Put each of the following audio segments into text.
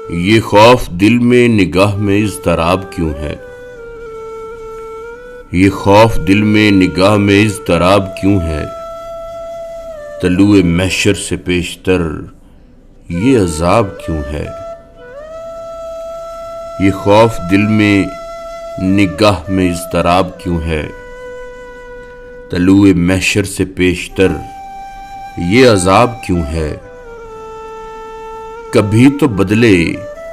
یہ خوف دل میں نگاہ میں اضطراب کیوں ہے؟ یہ خوف دل میں نگاہ میں اضطراب کیوں ہے؟ طلوع محشر سے پیشتر یہ عذاب کیوں ہے؟ یہ خوف دل میں نگاہ میں اضطراب کیوں ہے؟ طلوع محشر سے پیشتر یہ عذاب کیوں ہے؟ کبھی تو بدلے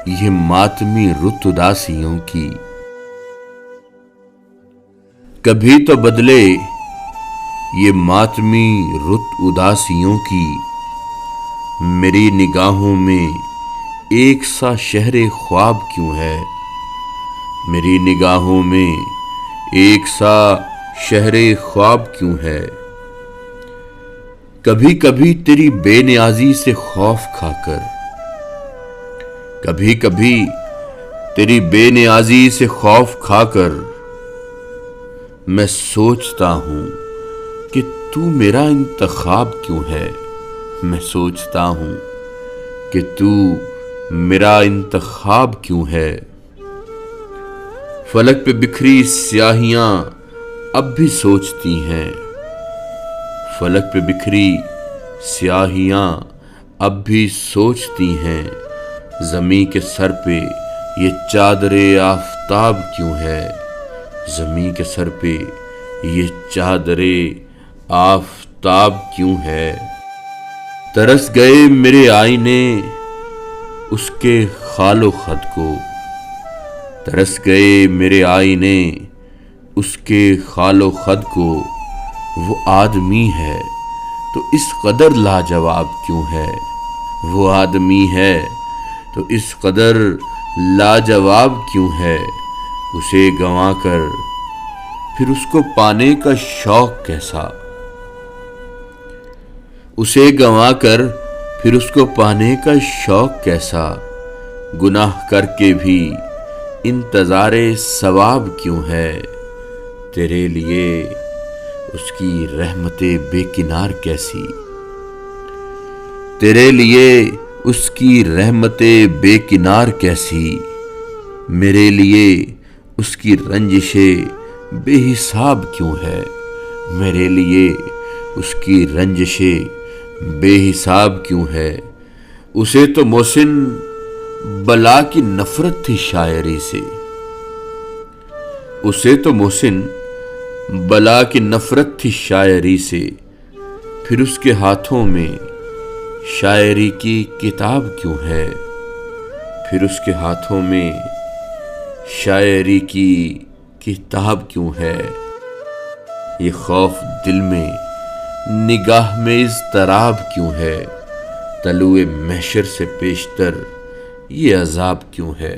یہ ماتمی رت اداسیوں کی، کبھی تو بدلے یہ ماتمی رت اداسیوں کی، میری نگاہوں میں ایک سا شہر خواب کیوں ہے؟ میری نگاہوں میں ایک سا شہر خواب کیوں ہے؟ کبھی کبھی تیری بے نیازی سے خوف کھا کر، کبھی کبھی تیری بے نیازی سے خوف کھا کر میں سوچتا ہوں کہ تو میرا انتخاب کیوں ہے؟ میں سوچتا ہوں کہ تو میرا انتخاب کیوں ہے؟ فلک پہ بکھری سیاہیاں اب بھی سوچتی ہیں، فلک پہ بکھری سیاہیاں اب بھی سوچتی ہیں، زمین کے سر پہ یہ چادر آفتاب کیوں ہے؟ زمین کے سر پہ یہ چادر آفتاب کیوں ہے؟ ترس گئے میرے آئینے اس کے خال و خد کو، ترس گئے میرے آئینے اس کے خال و خد کو، وہ آدمی ہے تو اس قدر لاجواب کیوں ہے؟ وہ آدمی ہے تو اس قدر لاجواب کیوں ہے؟ اسے گنوا کر پھر اس کو پانے کا شوق کیسا؟ اسے گنوا کر پھر اس کو پانے کا شوق کیسا؟ گناہ کر کے بھی انتظار ثواب کیوں ہے؟ تیرے لیے اس کی رحمت بے کنار کیسی؟ تیرے لیے اس کی رحمت بے کنار کیسی؟ میرے لیے اس کی رنجشیں بے حساب کیوں ہے؟ میرے لیے اس کی رنجشیں بے حساب کیوں ہے؟ اسے تو محسن بلا کی نفرت تھی شاعری سے، اسے تو محسن بلا کی نفرت تھی شاعری سے، پھر اس کے ہاتھوں میں شاعری کی کتاب کیوں ہے؟ پھر اس کے ہاتھوں میں شاعری کی کتاب کیوں ہے؟ یہ خوف دل میں نگاہ میں اضطراب کیوں ہے؟ طلوع محشر سے پیشتر یہ عذاب کیوں ہے؟